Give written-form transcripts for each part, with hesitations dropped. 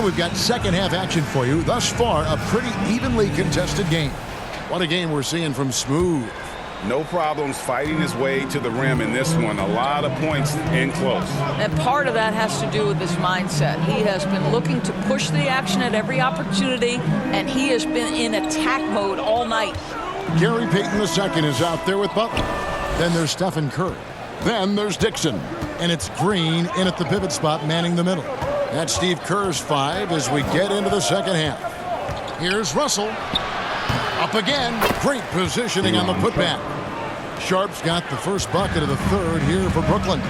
And we've got second half action for you. Thus far, a pretty evenly contested game. What a game we're seeing from Smooth. No problems fighting his way to the rim in this one. A lot of points in close. And part of that has to do with his mindset. He has been looking to push the action at every opportunity, and he has been in attack mode all night. Gary Payton II is out there with Butler. Then there's Stephen Curry. Then there's Dixon. And it's Green in at the pivot spot, manning the middle. That's Steve Kerr's 5 as we get into the second half. Here's Russell. Up again. Great positioning on the putback. Sharp's got the first bucket of the third here for Brooklyn.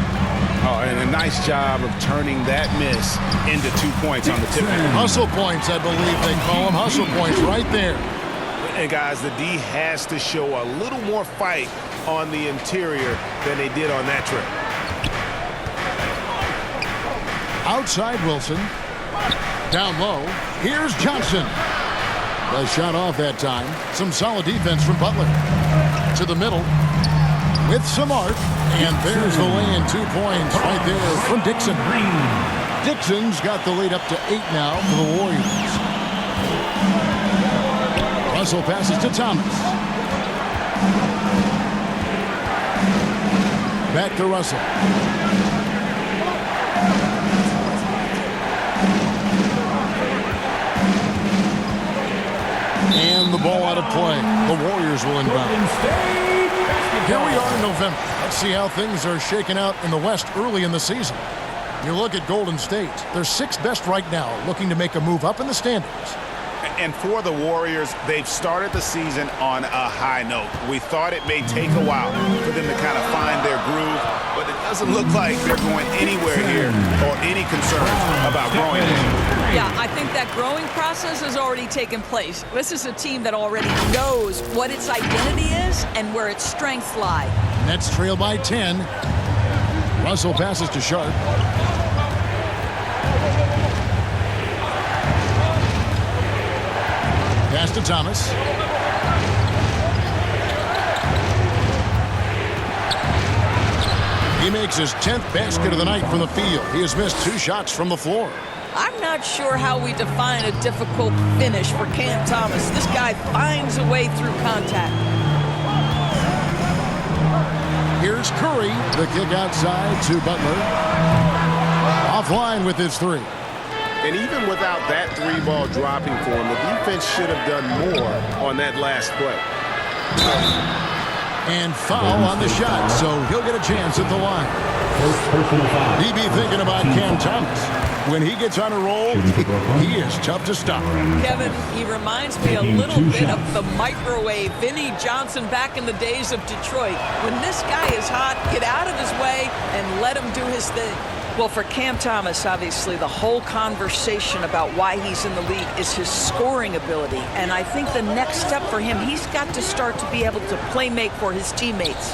Oh, and a nice job of turning that miss into 2 points on the tip. Hustle points, I believe they call them. Hustle points right there. And guys, the D has to show a little more fight on the interior than they did on that trip. Outside Wilson. Down low. Here's Johnson. The shot off that time. Some solid defense from Butler. To the middle. With some art. And there's the lay-in. 2 points right there from Dixon. Dixon's got the lead up to 8 now for the Warriors. Russell passes to Thomas. Back to Russell. And the ball out of play. The Warriors will inbound. Here we are in November. Let's see how things are shaking out in the West early in the season. You look at Golden State. They're 6th best right now, looking to make a move up in the standings. And for the Warriors, they've started the season on a high note. We thought it may take a while for them to kind of find their groove, but it doesn't look like they're going anywhere here or any concerns about growing. Yeah, I think that growing process has already taken place. This is a team that already knows what its identity is and where its strengths lie. Nets trail by 10. Russell passes to Sharp. Pass to Thomas. He makes his 10th basket of the night from the field. He has missed 2 shots from the floor. I'm not sure how we define a difficult finish for Cam Thomas. This guy finds a way through contact. Here's Curry. The kick outside to Butler. Offline with his 3. And even without that 3-ball dropping for him, the defense should have done more on that last play. And foul on the shot, so he'll get a chance at the line. He be thinking about Cam Thomas. When he gets on a roll, he is tough to stop. Kevin, he reminds me a little bit of the microwave Vinnie Johnson back in the days of Detroit. When this guy is hot, get out of his way and let him do his thing. Well, for Cam Thomas, obviously, the whole conversation about why he's in the league is his scoring ability. And I think the next step for him, he's got to start to be able to play make for his teammates.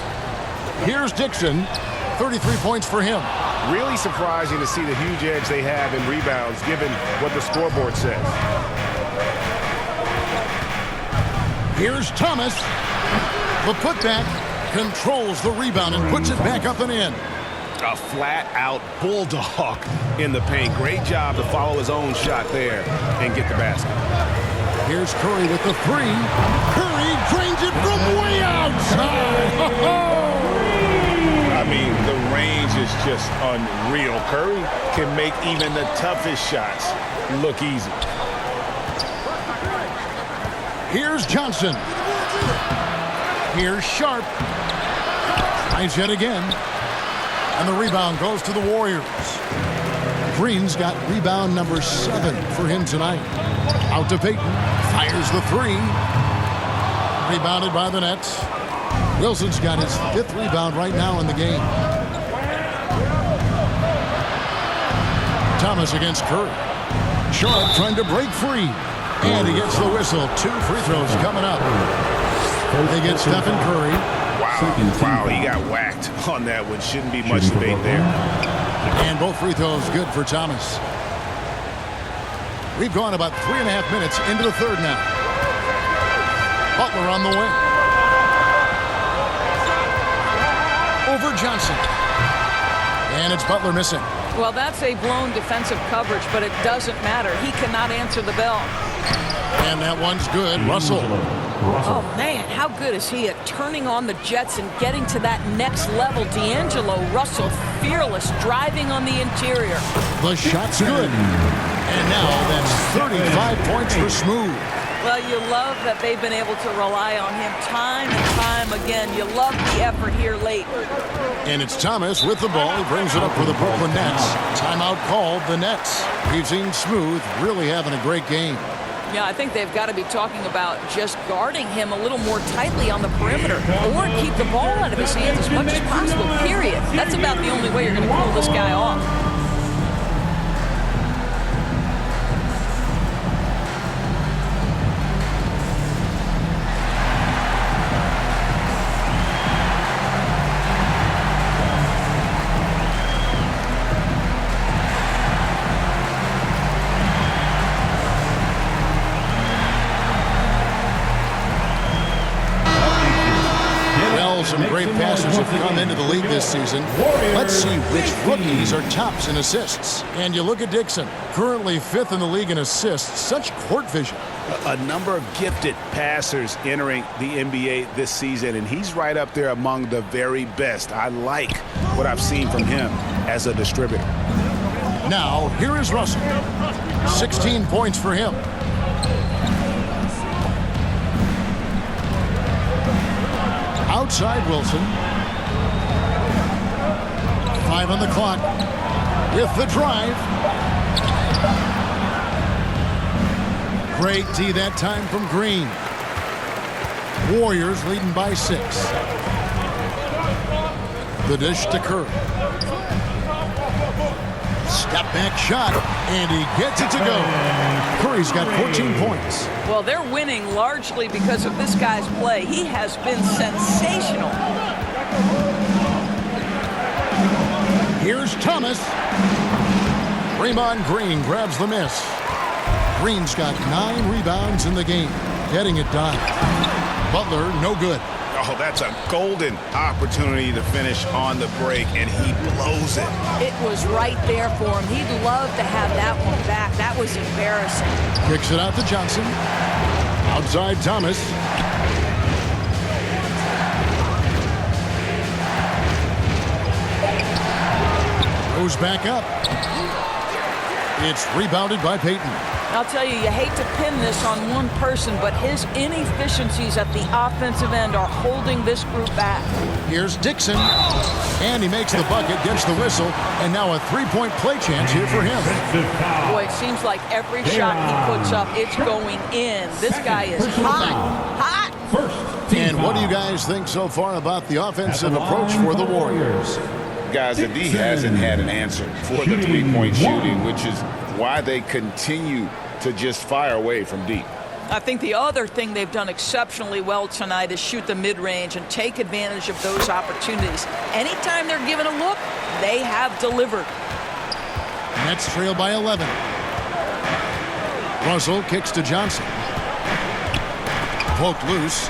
Here's Dixon. 33 points for him. Really surprising to see the huge edge they have in rebounds, given what the scoreboard says. Here's Thomas. The putback controls the rebound and puts it back up and in. A flat-out bulldog in the paint. Great job to follow his own shot there and get the basket. Here's Curry with the 3. Curry drains it from way outside. I mean, the range is just unreal. Curry can make even the toughest shots look easy. Here's Johnson. Here's Sharp. Tries yet again. And the rebound goes to the Warriors. Green's got rebound number 7 for him tonight. Out to Payton. Fires the 3. Rebounded by the Nets. Wilson's got his 5th rebound right now in the game. Thomas against Curry. Sharp trying to break free. And he gets the whistle. 2 free throws coming up. They get Stephen Curry. Wow, he got whacked on that one. Shouldn't be much debate there. And both free throws good for Thomas. We've gone about 3.5 minutes into the third now. Butler on the wing. Over Johnson. And it's Butler missing. Well, that's a blown defensive coverage, but it doesn't matter. He cannot answer the bell. And that one's good. Russell. Oh, man, how good is he at turning on the jets and getting to that next level? D'Angelo Russell, fearless, driving on the interior. The shot's good. And now that's 35 points for Smooth. Well, you love that they've been able to rely on him time and time again. You love the effort here late. And it's Thomas with the ball. He brings it up for the Brooklyn Nets. Timeout called the Nets. We've seen Smooth really having a great game. Yeah, I think they've got to be talking about just guarding him a little more tightly on the perimeter or keep the ball out of his hands as much as possible, period. That's about the only way you're going to pull this guy off. Some great passers have come into the league this season. Let's see which rookies are tops in assists. And you look at Dixon, currently 5th in the league in assists. Such court vision. A number of gifted passers entering the NBA this season, and he's right up there among the very best. I like what I've seen from him as a distributor. Now, here is Russell. 16 points for him. Outside Wilson. 5 on the clock. With the drive. Great D that time from Green. Warriors leading by 6. The dish to Curry. Step back shot, and he gets it to go. Curry's got 14 points. Well, they're winning largely because of this guy's play. He has been sensational. Here's Thomas. Draymond Green grabs the miss. Green's got 9 rebounds in the game, getting it done. Butler, no good. Oh, that's a golden opportunity to finish on the break, and he blows it. It was right there for him. He'd love to have that one back. That was embarrassing. Kicks it out to Johnson. Outside Thomas. Goes back up. It's rebounded by Payton. I'll tell you, you hate to pin this on one person, but his inefficiencies at the offensive end are holding this group back. Here's Dixon, and he makes the bucket, gets the whistle, and now a 3-point play chance here for him. Boy, it seems like every shot he puts up, it's going in. This guy is hot. Hot! And what do you guys think so far about the offensive approach for the Warriors? Guys, the D hasn't had an answer for the three-point shooting, which is why they continue to just fire away from deep. I think the other thing they've done exceptionally well tonight is shoot the mid-range and take advantage of those opportunities. Anytime they're given a look, they have delivered. Nets trail by 11. Russell kicks to Johnson. Poked loose.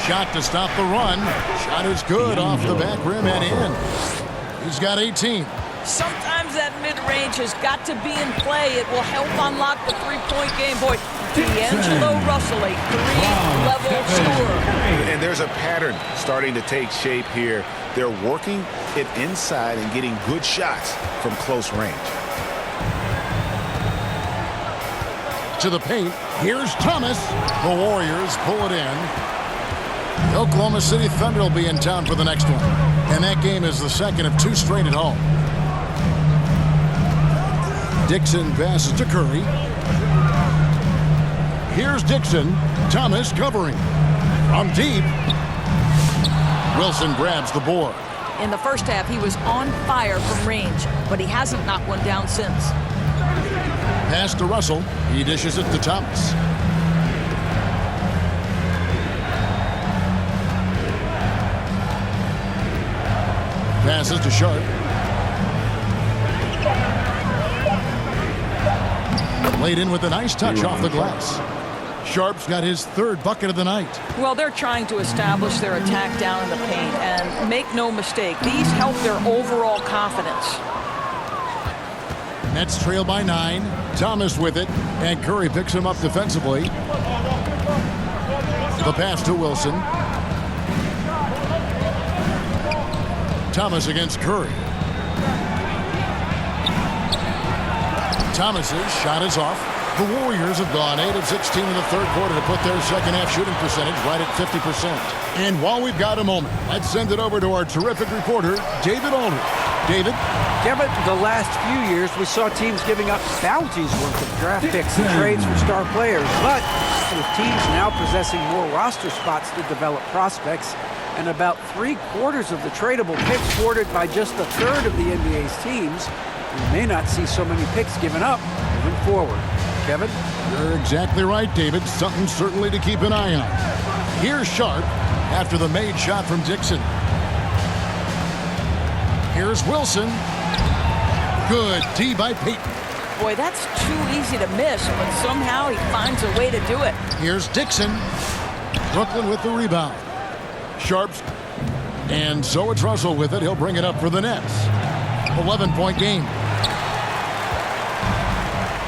Shot to stop the run. Shot is good off the back rim and in. He's got 18. Sometimes that mid-range has got to be in play. It will help unlock the three-point game. Boy, D'Angelo Russell, a three-level scorer. And there's a pattern starting to take shape here. They're working it inside and getting good shots from close range. To the paint. Here's Thomas. The Warriors pull it in. The Oklahoma City Thunder will be in town for the next one. And that game is the second of 2 straight at home. Dixon passes to Curry. Here's Dixon. Thomas covering. From deep. Wilson grabs the board. In the first half, he was on fire from range, but he hasn't knocked one down since. Pass to Russell. He dishes it to Thomas. Passes to Sharp. Laid in with a nice touch off the glass. Sharp's got his third bucket of the night. Well, they're trying to establish their attack down in the paint, and make no mistake, these help their overall confidence. Nets trail by 9. Thomas with it, and Curry picks him up defensively. The pass to Wilson. Thomas against Curry. Thomas's shot is off. The Warriors have gone 8 of 16 in the third quarter to put their second half shooting percentage right at 50%. And while we've got a moment, let's send it over to our terrific reporter, David Aldridge. David? Kevin, the last few years we saw teams giving up bounties worth of draft picks and trades for star players. But with teams now possessing more roster spots to develop prospects, and about 3/4 of the tradable picks thwarted by just a third of the NBA's teams, we may not see so many picks given up moving forward. Kevin? You're exactly right, David. Something certainly to keep an eye on. Here's Sharp after the made shot from Dixon. Here's Wilson. Good D by Payton. Boy, that's too easy to miss, but somehow he finds a way to do it. Here's Dixon. Brooklyn with the rebound. Sharp's. And so it's Russell with it. He'll bring it up for the Nets. 11-point game.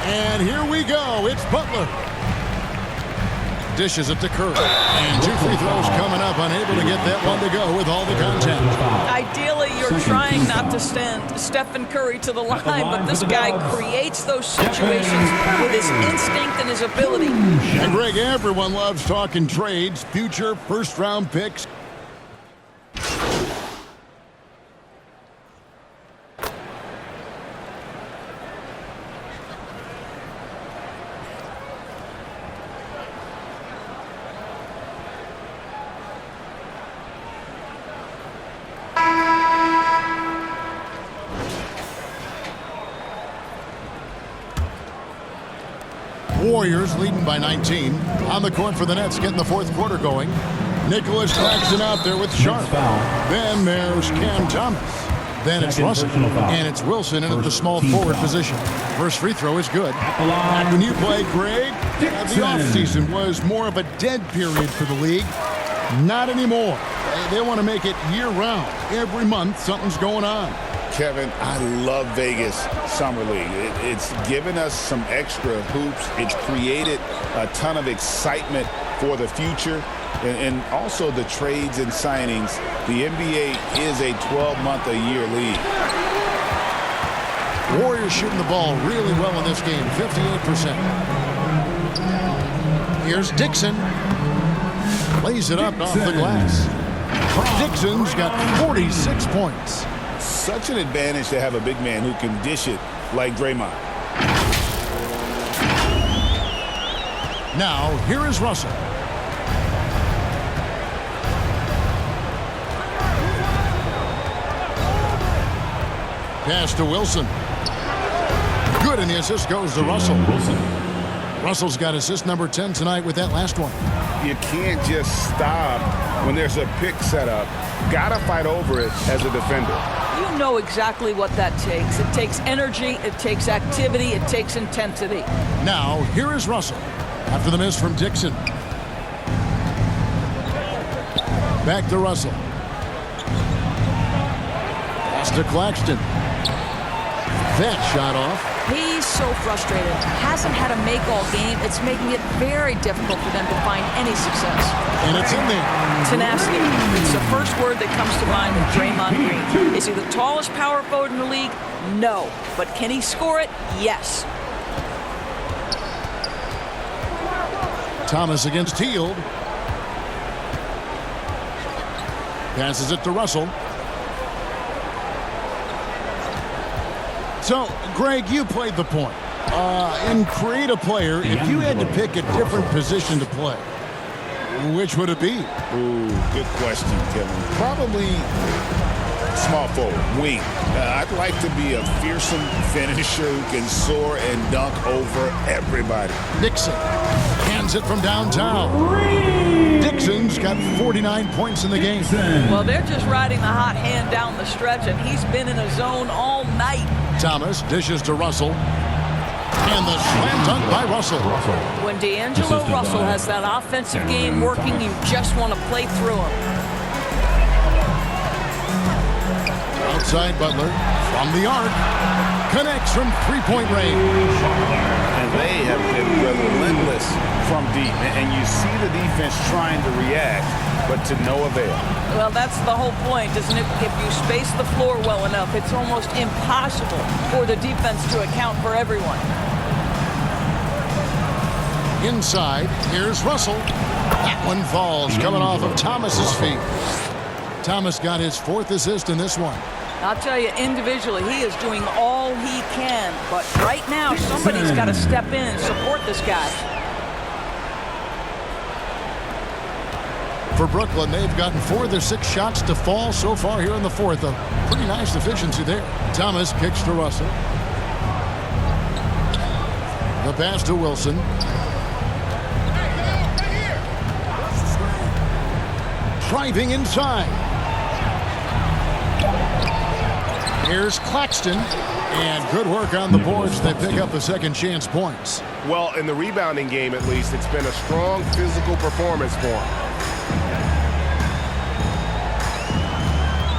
And here we go. It's Butler. Dishes it to Curry. And 2 free throws coming up. Unable to get that one to go with all the contact. Ideally, you're trying not to send Stephen Curry to the line, but this guy creates those situations with his instinct and his ability. And Greg, everyone loves talking trades, future first-round picks. Warriors leading by 19. On the court for the Nets, getting the fourth quarter going. Nicholas Claxton out there with Sharp. Then there's Cam Thomas. Then it's Russell. And it's Wilson in at the small forward position. First free throw is good. Back when you played, Greg, the offseason was more of a dead period for the league. Not anymore. They want to make it year-round. Every month, something's going on. Kevin, I love Vegas Summer League. It's given us some extra hoops. It's created a ton of excitement for the future. And also the trades and signings. The NBA is a 12-month-a-year league. Warriors shooting the ball really well in this game, 58%. Here's Dixon. Lays it up off the glass. Dixon's got 46 points. Such an advantage to have a big man who can dish it like Draymond. Now, here is Russell. Pass to Wilson. Good, and the assist goes to Russell. Russell's got assist number 10 tonight with that last one. You can't just stop when there's a pick set up. Gotta fight over it as a defender. You know exactly what that takes. It takes energy, it takes activity, it takes intensity. Now, here is Russell after the miss from Dixon. Back to Russell. Pass to Claxton. That shot off. He's so frustrated. Hasn't had a make all game. It's making it very difficult for them to find any success. And it's in there. Tenacity. It's the first word that comes to mind with Draymond Green. Is he the tallest power forward in the league? No. But can he score it? Yes. Thomas against Hield. Passes it to Russell. So, Greg, you played the point. In create a player, if you had to pick a different position to play, which would it be? Ooh, good question, Kevin. Probably small forward, wing. I'd like to be a fearsome finisher who can soar and dunk over everybody. Dixon hands it from downtown. Dixon's got 49 points in the game. Well, they're just riding the hot hand down the stretch, and he's been in a zone all night. Thomas dishes to Russell. And the slam dunk by Russell. When D'Angelo Russell has that offensive game working, you just want to play through him. Outside Butler from the arc. Connects from three-point range. And they have been relentless from deep. And you see the defense trying to react, but to no avail. Well, that's the whole point, isn't it? If you space the floor well enough, it's almost impossible for the defense to account for everyone. Inside, here's Russell. That one falls, coming off of Thomas's feet. Thomas got his 4th assist in this one. I'll tell you, individually, he is doing all he can. But right now, somebody's got to step in and support this guy. For Brooklyn, they've gotten 4 of their 6 shots to fall so far here in the 4th. A pretty nice efficiency there. Thomas kicks to Russell. The pass to Wilson. Driving inside. Here's Claxton. And good work on the boards. They pick up the second chance points. Well, in the rebounding game, at least, it's been a strong physical performance for him.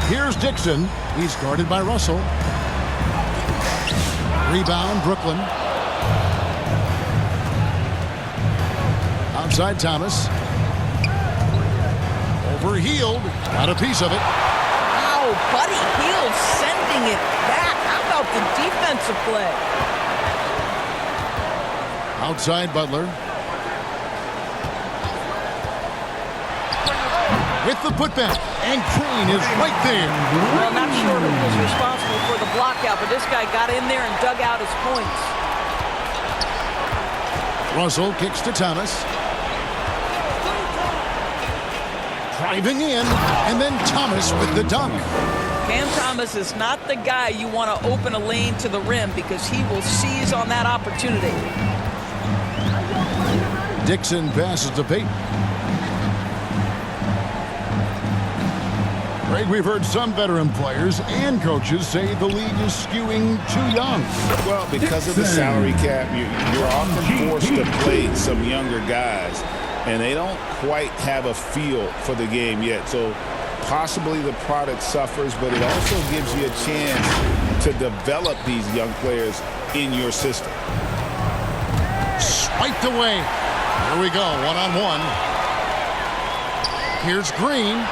Here's Dixon. He's guarded by Russell. Rebound, Brooklyn. Outside Thomas. Overhealed. Got a piece of it. Wow, Buddy Hield sending it back. How about the defensive play? Outside Butler. With the putback. And Green is right there. Well, not sure who was responsible for the block out, but this guy got in there and dug out his points. Russell kicks to Thomas. Driving in, and then Thomas with the dunk. Cam Thomas is not the guy you want to open a lane to the rim because he will seize on that opportunity. Dixon passes to Payton. Greg, we've heard some veteran players and coaches say the league is skewing too young. Well, because of the salary cap, you're often forced to play some younger guys, and they don't quite have a feel for the game yet. So possibly the product suffers, but it also gives you a chance to develop these young players in your system. Swiped away. Here we go, one-on-one. Here's Green.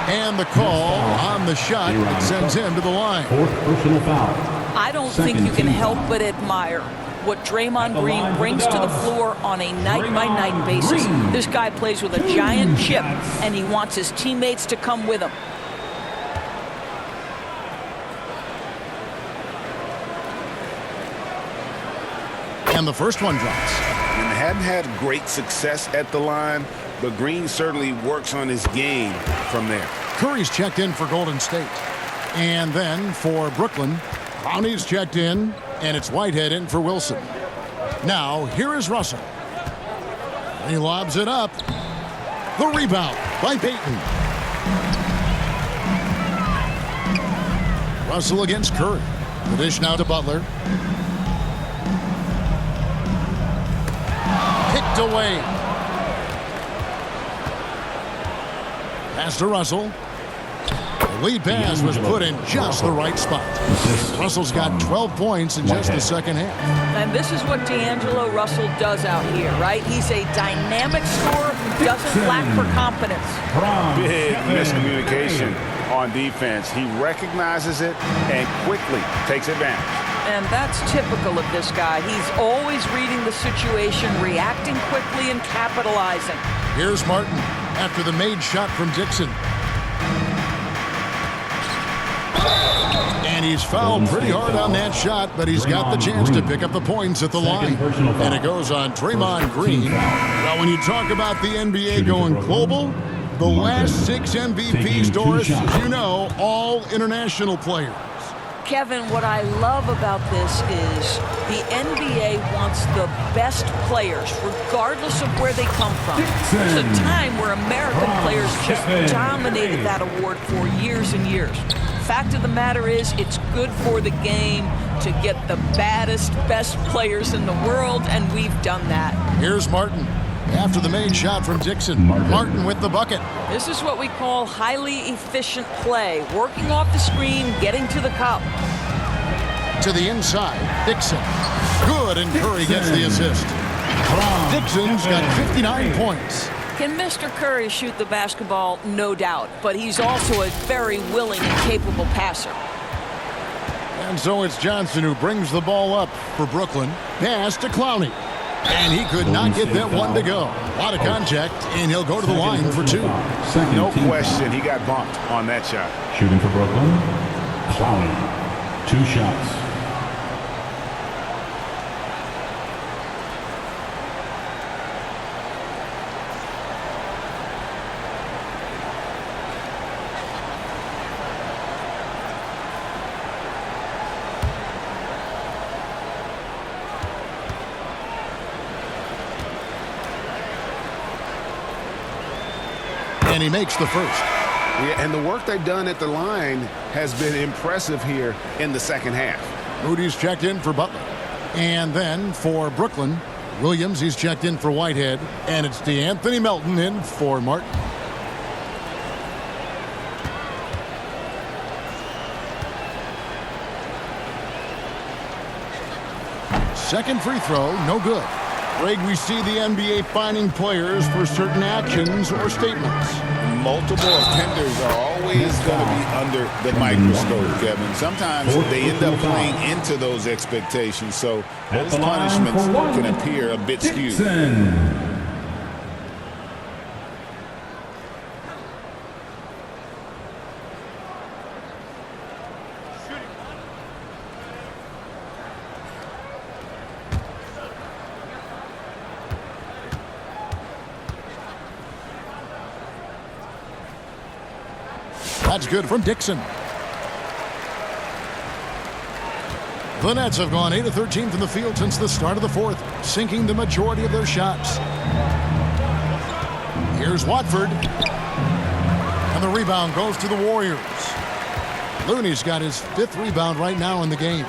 And the call on the shot that sends him to the line. 4th personal foul. I don't think you can help but admire what Draymond Green brings to the floor on a night-by-night basis. This guy plays with a giant chip, and he wants his teammates to come with him. And the first one drops. And hadn't had great success at the line, but Green certainly works on his game from there. Curry's checked in for Golden State. And then for Brooklyn, Brownie's checked in, and it's Whitehead in for Wilson. Now, here is Russell. He lobs it up. The rebound by Payton. Russell against Curry. The dish now to Butler. Picked away. Pass to Russell. The lead pass was put in just the right spot. Russell's got 12 points in just the second half. And this is what D'Angelo Russell does out here, right? He's a dynamic scorer who doesn't lack for confidence. Big miscommunication on defense. He recognizes it and quickly takes advantage. And that's typical of this guy. He's always reading the situation, reacting quickly, and capitalizing. Here's Martin after the made shot from Dixon. And he's fouled pretty hard on that shot, but he's got the chance to pick up the points at the line. And it goes on Draymond Green. Well, when you talk about the NBA going global, the last 6 MVPs, Doris, as you know, all international players. Kevin, what I love about this is the NBA wants the best players, regardless of where they come from. There's a time where American players just dominated that award for years and years. fact of the matter is, it's good for the game to get the baddest, best players in the world, and we've done that. Here's Martin. After the made shot from Dixon, Martin with the bucket. This is what we call highly efficient play. Working off the screen, getting to the cup. To the inside, Dixon. Good, and Curry gets the assist. Dixon's got 59 points. Can Mr. Curry shoot the basketball? No doubt. But he's also a very willing and capable passer. And so it's Johnson who brings the ball up for Brooklyn. Pass to Clowney. And he could not get that one to go. A lot of contact, and he'll go to the line for two. No question, he got bumped on that shot. Shooting for Brooklyn, Clowney. 2 shots. And he makes the first. Yeah, and the work they've done at the line has been impressive here in the second half. Moody's checked in for Butler. And then for Brooklyn, Williams, he's checked in for Whitehead. And it's DeAnthony Melton in for Martin. Second free throw, no good. Greg, we see the NBA fining players for certain actions or statements. Multiple offenders are always going to be under the microscope, Kevin. Sometimes they end up playing into those expectations, so those punishments can appear a bit skewed. That's good from Dixon. The Nets have gone 8 of 13 from the field since the start of the fourth, sinking the majority of their shots. Here's Watford. And the rebound goes to the Warriors. Looney's got his 5th rebound right now in the game.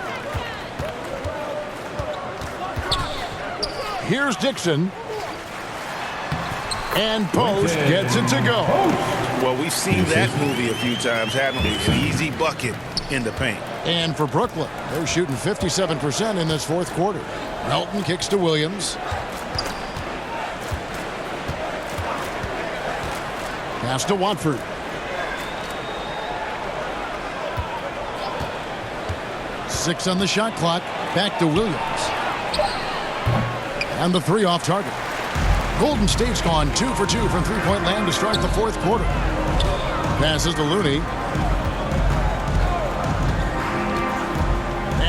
Here's Dixon. And Post gets it to go. Well, we've seen that movie a few times, haven't we? An easy bucket in the paint. And for Brooklyn, they're shooting 57% in this fourth quarter. Melton kicks to Williams. Pass to Watford. Six on the shot clock. Back to Williams. And the 3 off target. Golden State's gone 2 for 2 from three-point land to start the fourth quarter. Passes to Looney.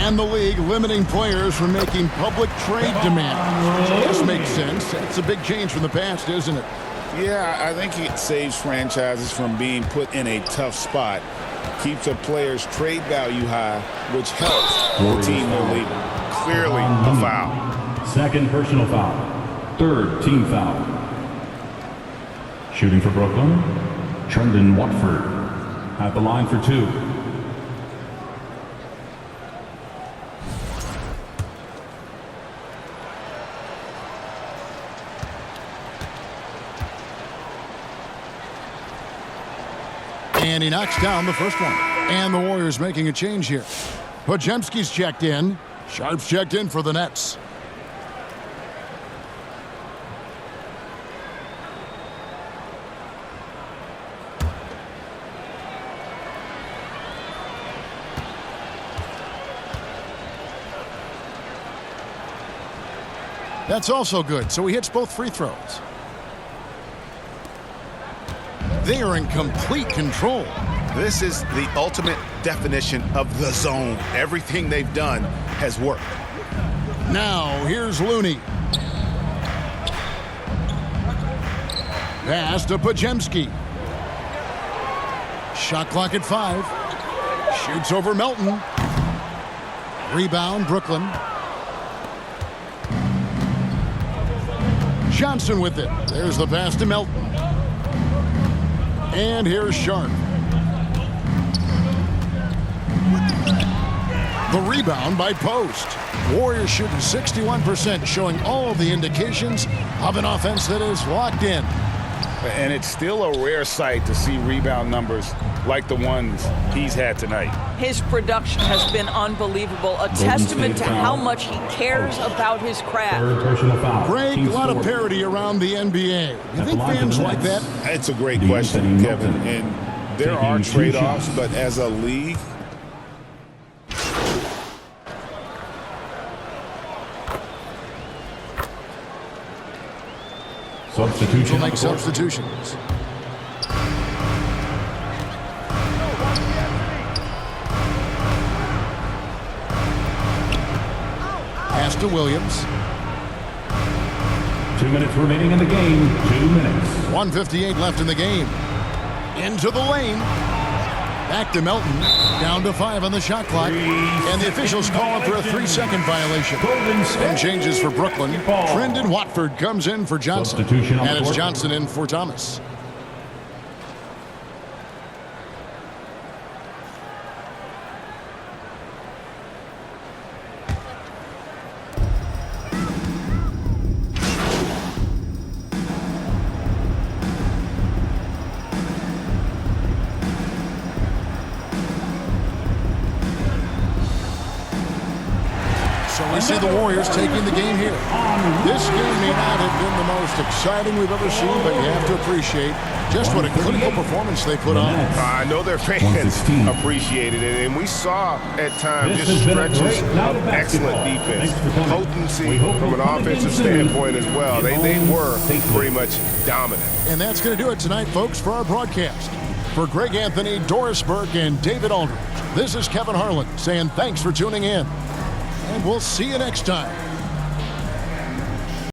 And the league limiting players from making public trade demands. This makes sense. It's a big change from the past, isn't it? Yeah, I think it saves franchises from being put in a tough spot. Keeps a player's trade value high, which helps the team they're leaving. Clearly a foul. Second personal foul. 3rd team foul. Shooting for Brooklyn, Trendon Watford at the line for 2. And he knocks down the first one. And the Warriors making a change here. Podziemski's checked in. Sharp's checked in for the Nets. That's also good, so he hits both free throws. They are in complete control. This is the ultimate definition of the zone. Everything they've done has worked. Now, here's Looney. Pass to Podziemski. Shot clock at 5. Shoots over Melton. Rebound, Brooklyn. Johnson with it. There's the pass to Melton. And here's Sharp. The rebound by Post. Warriors shooting 61%, showing all the indications of an offense that is locked in. And it's still a rare sight to see rebound numbers like the ones he's had tonight. His production has been unbelievable, a testament to how much he cares about his craft. Third personal foul. Greg, a Team lot of scored. parity around the NBA. You At think the line fans for the like Nets. that? It's a great The question, Anthony Kevin. Milton. And there Taking are 2 trade-offs, shots. but as a league, Substitution. Will on make the court. substitutions. Pass to Williams. 2 minutes remaining in the game. 2 minutes. 1:58 left in the game. Into the lane. Back to Melton. Down to 5 on the shot clock. And the officials call for a 3-second violation. And changes for Brooklyn. Trendon Watford comes in for Johnson. Substitution on the And it's court. Johnson in for Thomas. So we see the Warriors taking the game here. This game may not have been the most exciting we've ever seen, but you have to appreciate just what a clinical performance they put on. I know their fans 116. appreciated it, and we saw at times This just has been a stretches great night of of excellent basketball. defense, Thanks for coming. potency We hope from an you'll come offensive again soon. standpoint as well. They were pretty much dominant. And that's going to do it tonight, folks, for our broadcast. For Greg Anthony, Doris Burke, and David Aldridge, this is Kevin Harlan saying thanks for tuning in. And we'll see you next time.